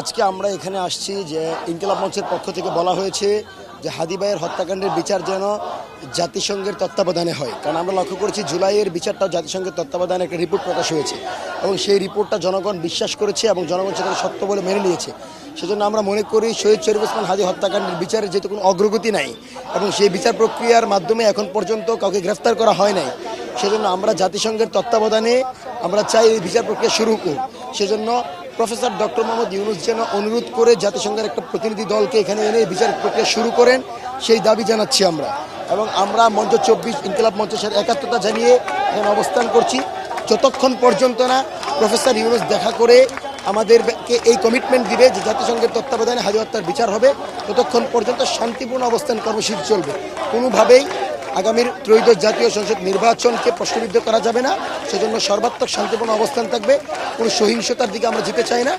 আজকে আমরা এখানে আসছি যে ইনকিলাব মঞ্চের পক্ষ থেকে বলা হয়েছে যে হাদি ভাইয়ের হত্যাকাণ্ডের বিচার যেন জাতিসংঘের তত্ত্বাবধানে হয়, কারণ আমরা লক্ষ্য করেছি জুলাইয়ের বিচারটাও জাতিসংঘের তত্ত্বাবধানে একটা রিপোর্ট প্রকাশ হয়েছে এবং সেই রিপোর্টটা জনগণ বিশ্বাস করেছে এবং জনগণ সেটাকে সত্য বলে মেনে নিয়েছে। সেজন্য আমরা মনে করি শহীদ শরীফ ওসমান হাদি হত্যাকাণ্ডের বিচারের যেহেতু কোনো অগ্রগতি নাই এবং সেই বিচার প্রক্রিয়ার মাধ্যমে এখন পর্যন্ত কাউকে গ্রেফতার করা হয় নাই, সেজন্য আমরা জাতিসংঘের তত্ত্বাবধানে আমরা চাই এই বিচার প্রক্রিয়া শুরু করুক। সেজন্য প্রফেসর ডক্টর মোহাম্মদ ইউনূস যেন অনুরোধ করে জাতিসংঘের একটা প্রতিনিধি দলকে এখানে এনে বিচার প্রক্রিয়া শুরু করেন, সেই দাবি জানাচ্ছি আমরা। এবং আমরা মঞ্চ 24 ইনকিলাব মঞ্চের সাথে একাত্মতা জানিয়ে এখানে অবস্থান করছি যতক্ষণ পর্যন্ত না প্রফেসর ইউনূস দেখা করে আমাদেরকে এই কমিটমেন্ট দিবে যে জাতিসংঘের তত্ত্বাবধানে হাদি হত্যার বিচার হবে, ততক্ষণ পর্যন্ত শান্তিপূর্ণ অবস্থান কর্মসূচি চলবে। কোনোভাবেই আগামীর ত্রয়োদশ জাতীয় সংসদ নির্বাচনকে প্রশ্নবিদ্ধ করা যাবে না। সেজন্য সর্বাত্মক শান্তিপূর্ণ অবস্থান থাকবে। কোনো সহিংসতার দিকে আমরা যেতে চাই না,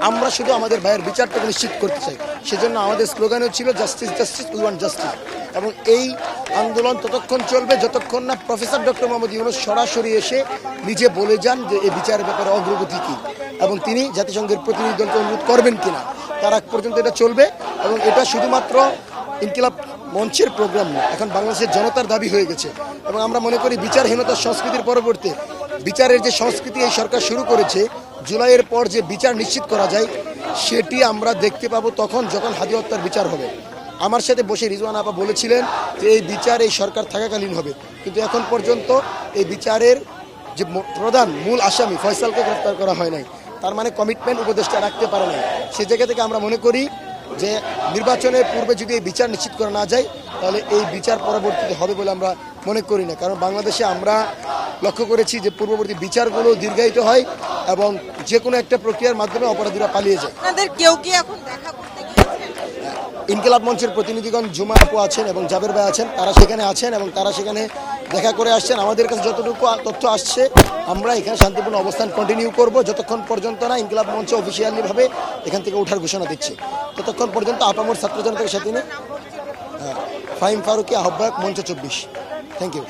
আমরা শুধু আমাদের ভাইয়ের বিচারটাকে নিশ্চিত করতে চাই। সেজন্য আমাদের স্লোগানও ছিল justice justice we want justice. এবং এই আন্দোলন ততক্ষণ চলবে যতক্ষণ না প্রফেসর ডক্টর মোহাম্মদ ইউনূস সরাসরি এসে নিজে বলে যান যে এই বিচারের ব্যাপারে অগ্রগতি কী এবং তিনি জাতিসংঘের প্রতিনিধি দলকে অনুরোধ করবেন কিনা, তার আগ পর্যন্ত এটা চলবে। এবং এটা শুধুমাত্র ইনকিলাব মঞ্চের প্রোগ্রাম না, এখন বাংলাদেশের জনতার দাবি হয়ে গেছে। এবং আমরা মনে করি বিচারহীনতার সংস্কৃতির পরবর্তী বিচারের যে সংস্কৃতি এই সরকার শুরু করেছে, জুলাইয়ের পর যে বিচার নিশ্চিত করা যায় সেটি আমরা দেখতে পাবো তখন যখন হাদি হত্যার বিচার হবে। আমার সাথে বসে রিজওয়ান আপা বলেছিলেন যে এই বিচার এই সরকার থাকাকালীন হবে, কিন্তু এখন পর্যন্ত এই বিচারের যে প্রধান মূল আসামি ফয়সালকে গ্রেফতার করা হয় নাই, তার মানে কমিটমেন্ট উপদেষ্টা রাখতে পারে নাই। সে জায়গা থেকে আমরা মনে করি যে নির্বাচনের পূর্বে যদি এই বিচার নিশ্চিত করা না যায় তাহলে এই বিচার পরবর্তীতে হবে বলে আমরা মনে করি না। কারণ বাংলাদেশে আমরা লক্ষ্য করেছি যে পূর্ববর্তী বিচারগুলো দীর্ঘায়িত হয় এবং যে কোনো একটা প্রক্রিয়ার মাধ্যমে অপরাধীরা পালিয়ে যায়। কেউ কি এখন দেখা করতে গিয়েছেন? ইনকিলাব মঞ্চের প্রতিনিধিগণ জুমা আপু আছেন এবং জাবের ভাই আছেন, তারা সেখানে আছেন এবং তারা সেখানে দেখা করে আসছেন। আমাদের কাছে যতটুকু তথ্য আসছে আমরা এখানে শান্তিপূর্ণ অবস্থান কন্টিনিউ করব যতক্ষণ পর্যন্ত না ইনকিলাব মঞ্চ অফিসিয়ালিভাবে এখান থেকে ওঠার ঘোষণা দিচ্ছে, ততক্ষণ পর্যন্ত আপামর ছাত্র জনতার সাথে ফাহিম ফারুকী, আহ্বায়ক, মঞ্চ 24। Thank you.